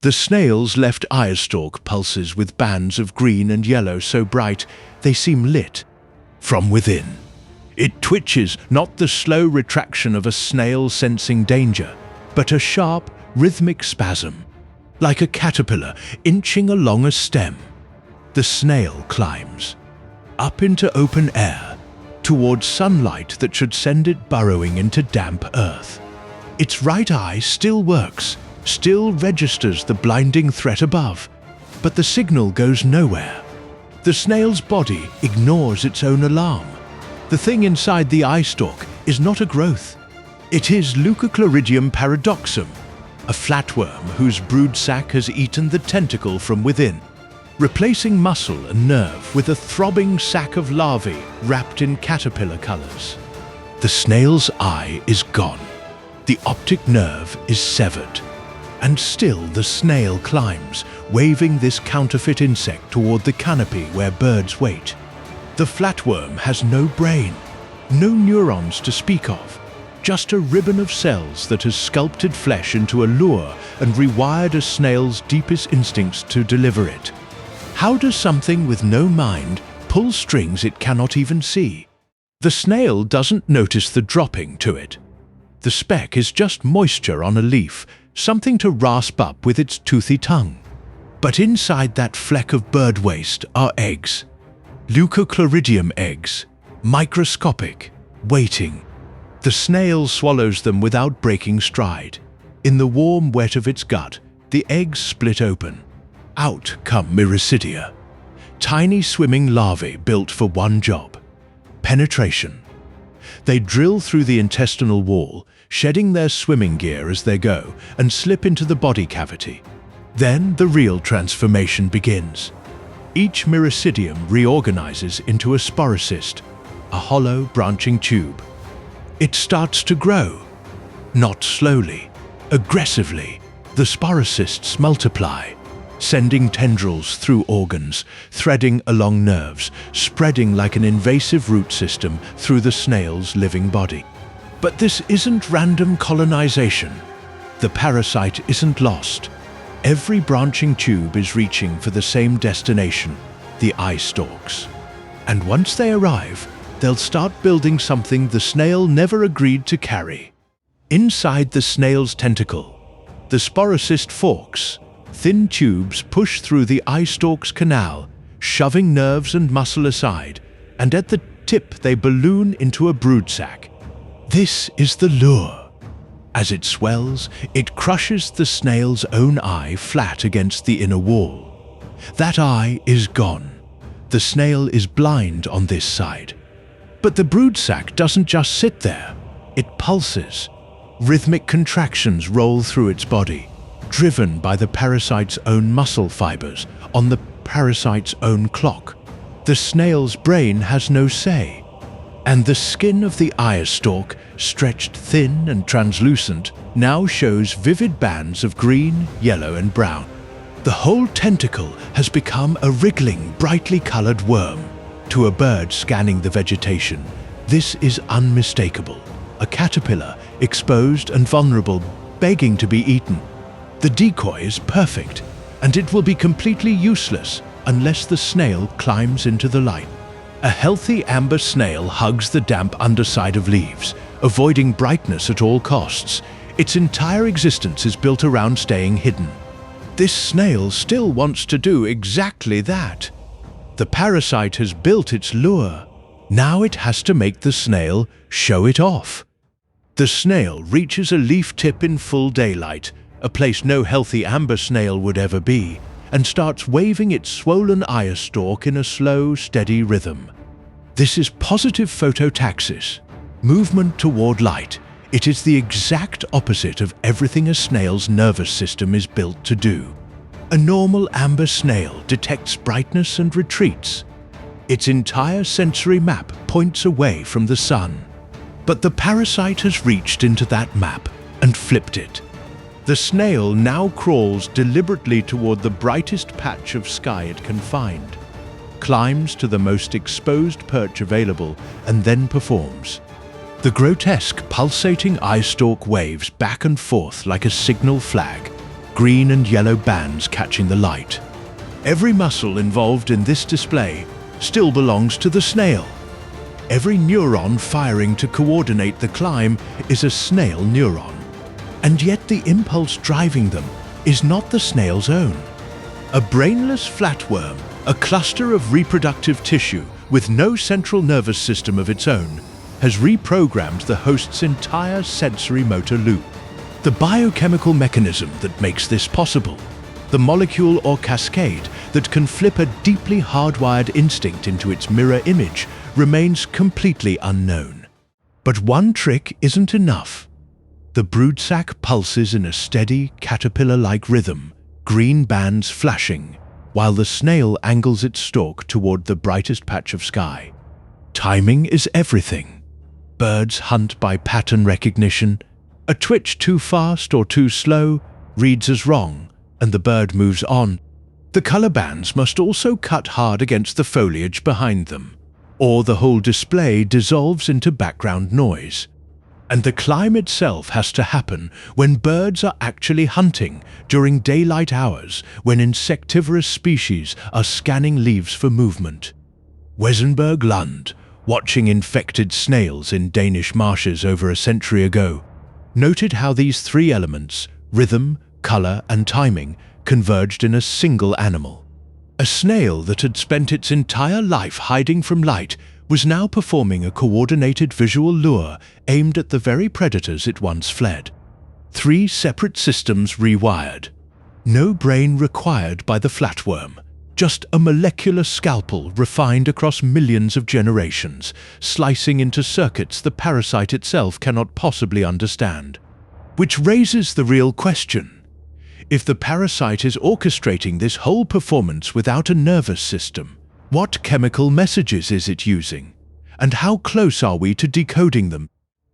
The snail's left eyestalk pulses with bands of green and yellow so bright they seem lit from within. It twitches, not the slow retraction of a snail sensing danger, but a sharp, rhythmic spasm, like a caterpillar inching along a stem. The snail climbs up into open air, towards sunlight that should send it burrowing into damp earth. Its right eye still works, still registers the blinding threat above, but the signal goes nowhere. The snail's body ignores its own alarm. The thing inside the eyestalk is not a growth. It is Leucochloridium paradoxum, a flatworm whose broodsac has eaten the tentacle from within, replacing muscle and nerve with a throbbing sack of larvae wrapped in caterpillar colors. The snail's eye is gone. The optic nerve is severed. And still the snail climbs, waving this counterfeit insect toward the canopy where birds wait. The flatworm has no brain, no neurons to speak of, just a ribbon of cells that has sculpted flesh into a lure and rewired a snail's deepest instincts to deliver it. How does something with no mind pull strings it cannot even see? The snail doesn't notice the dropping to it. The speck is just moisture on a leaf, something to rasp up with its toothy tongue. But inside that fleck of bird waste are eggs. Leucochloridium eggs, microscopic, waiting. The snail swallows them without breaking stride. In the warm wet of its gut, the eggs split open. Out come Myrissidia, tiny swimming larvae built for one job: penetration. They drill through the intestinal wall, shedding their swimming gear as they go, and slip into the body cavity. Then the real transformation begins. Each Myrissidium reorganizes into a sporocyst, a hollow branching tube. It starts to grow. Not slowly, aggressively, the sporocysts multiply, sending tendrils through organs, threading along nerves, spreading like an invasive root system through the snail's living body. But this isn't random colonization. The parasite isn't lost. Every branching tube is reaching for the same destination, the eye stalks. And once they arrive, they'll start building something the snail never agreed to carry. Inside the snail's tentacle, the sporocyst forks. Thin tubes push through the eye stalk's canal, shoving nerves and muscle aside, and at the tip they balloon into a broodsac. This is the lure. As it swells, it crushes the snail's own eye flat against the inner wall. That eye is gone. The snail is blind on this side. But the broodsac doesn't just sit there. It pulses. Rhythmic contractions roll through its body, driven by the parasite's own muscle fibers on the parasite's own clock. The snail's brain has no say, and the skin of the eye stalk, stretched thin and translucent, now shows vivid bands of green, yellow, and brown. The whole tentacle has become a wriggling, brightly colored worm. To a bird scanning the vegetation, this is unmistakable. A caterpillar, exposed and vulnerable, begging to be eaten. The decoy is perfect, and it will be completely useless unless the snail climbs into the light. A healthy amber snail hugs the damp underside of leaves, avoiding brightness at all costs. Its entire existence is built around staying hidden. This snail still wants to do exactly that. The parasite has built its lure. Now it has to make the snail show it off. The snail reaches a leaf tip in full daylight, a place no healthy amber snail would ever be, and starts waving its swollen eye stalk in a slow, steady rhythm. This is positive phototaxis, movement toward light. It is the exact opposite of everything a snail's nervous system is built to do. A normal amber snail detects brightness and retreats. Its entire sensory map points away from the sun. But the parasite has reached into that map and flipped it. The snail now crawls deliberately toward the brightest patch of sky it can find, climbs to the most exposed perch available, and then performs. The grotesque, pulsating eye stalk waves back and forth like a signal flag, green and yellow bands catching the light. Every muscle involved in this display still belongs to the snail. Every neuron firing to coordinate the climb is a snail neuron. And yet the impulse driving them is not the snail's own. A brainless flatworm, a cluster of reproductive tissue with no central nervous system of its own, has reprogrammed the host's entire sensory motor loop. The biochemical mechanism that makes this possible, the molecule or cascade that can flip a deeply hardwired instinct into its mirror image, remains completely unknown. But one trick isn't enough. The broodsac pulses in a steady, caterpillar-like rhythm, green bands flashing, while the snail angles its stalk toward the brightest patch of sky. Timing is everything. Birds hunt by pattern recognition. A twitch too fast or too slow reads as wrong, and the bird moves on. The color bands must also cut hard against the foliage behind them, or the whole display dissolves into background noise. And the climb itself has to happen when birds are actually hunting during daylight hours, when insectivorous species are scanning leaves for movement. Wesenberg Lund, watching infected snails in Danish marshes over a century ago, noted how these three elements, rhythm, color, and timing, converged in a single animal. A snail that had spent its entire life hiding from light was now performing a coordinated visual lure aimed at the very predators it once fled. Three separate systems rewired. No brain required by the flatworm, just a molecular scalpel refined across millions of generations, slicing into circuits the parasite itself cannot possibly understand. Which raises the real question. If the parasite is orchestrating this whole performance without a nervous system, what chemical messages is it using? And how close are we to decoding them?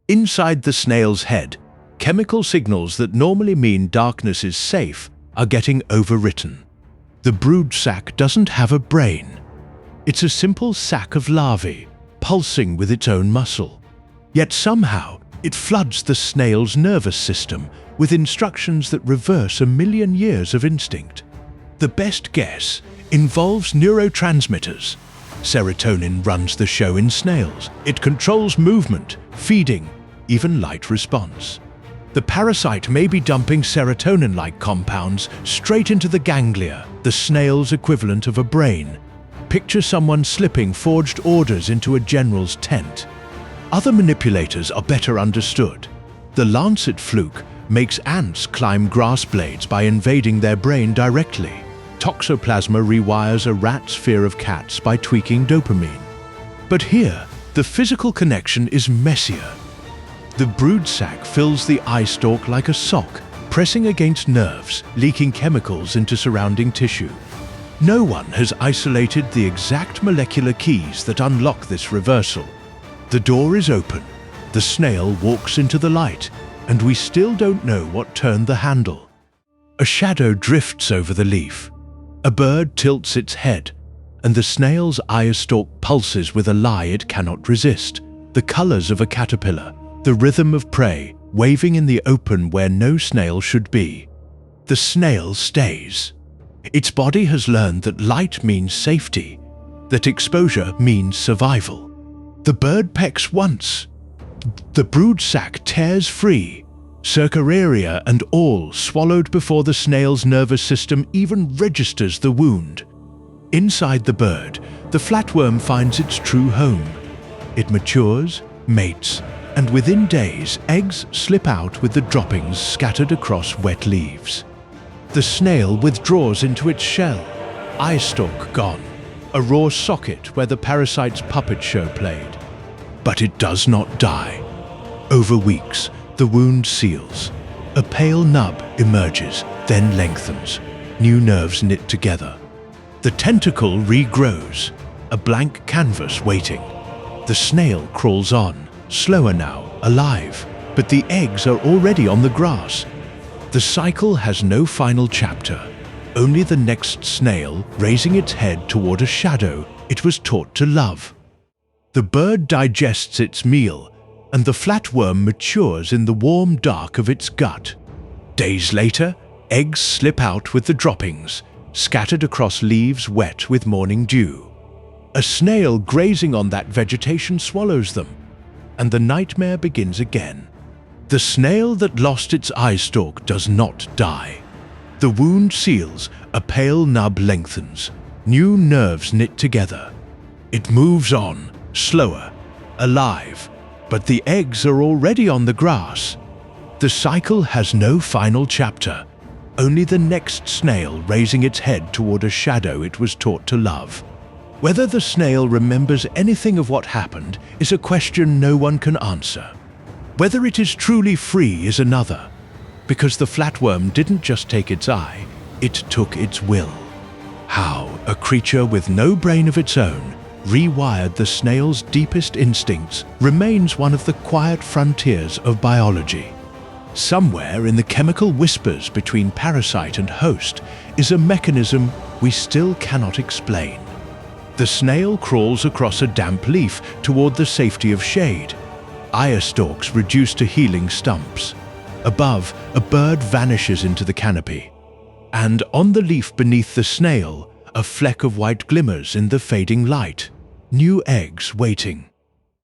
Inside the snail's head, chemical signals that normally mean darkness is safe are getting overwritten. The broodsac doesn't have a brain. It's a simple sac of larvae, pulsing with its own muscle. Yet somehow, it floods the snail's nervous system with instructions that reverse a million years of instinct. The best guess involves neurotransmitters. Serotonin runs the show in snails. It controls movement, feeding, even light response. The parasite may be dumping serotonin-like compounds straight into the ganglia, the snail's equivalent of a brain. Picture someone slipping forged orders into a general's tent. Other manipulators are better understood. The lancet fluke makes ants climb grass blades by invading their brain directly. Toxoplasma rewires a rat's fear of cats by tweaking dopamine. But here, the physical connection is messier. The broodsac fills the eyestalk like a sock, pressing against nerves, leaking chemicals into surrounding tissue. No one has isolated the exact molecular keys that unlock this reversal. The door is open, the snail walks into the light, and we still don't know what turned the handle. A shadow drifts over the leaf. A bird tilts its head, and the snail's eyestalk pulses with a lie it cannot resist. The colors of a caterpillar, the rhythm of prey, waving in the open where no snail should be. The snail stays. Its body has learned that light means safety, that exposure means survival. The bird pecks once. The broodsac tears free, cercoraria and all swallowed before the snail's nervous system even registers the wound. Inside the bird, the flatworm finds its true home. It matures, mates, and within days, eggs slip out with the droppings scattered across wet leaves. The snail withdraws into its shell, eyestalk gone, a raw socket where the parasite's puppet show played. But it does not die. Over weeks, the wound seals. A pale nub emerges, then lengthens. New nerves knit together. The tentacle regrows, a blank canvas waiting. The snail crawls on, slower now, alive, but the eggs are already on the grass. The cycle has no final chapter, only the next snail raising its head toward a shadow it was taught to love. The bird digests its meal, and the flatworm matures in the warm dark of its gut. Days later, Eggs slip out with the droppings, scattered across leaves wet with morning dew. A snail grazing on that vegetation swallows them, and the nightmare begins again. The snail that lost its eyestalk does not die. The wound seals, a pale nub lengthens, new nerves knit together. It moves on, slower, alive, but the eggs are already on the grass. The cycle has no final chapter, only the next snail raising its head toward a shadow it was taught to love. Whether the snail remembers anything of what happened is a question no one can answer. Whether it is truly free is another, because the flatworm didn't just take its eye, it took its will. How a creature with no brain of its own rewired the snail's deepest instincts remains one of the quiet frontiers of biology. Somewhere in the chemical whispers between parasite and host is a mechanism we still cannot explain. The snail crawls across a damp leaf toward the safety of shade. Eyestalks reduced to healing stumps. Above, a bird vanishes into the canopy. And on the leaf beneath the snail, a fleck of white glimmers in the fading light. New eggs waiting.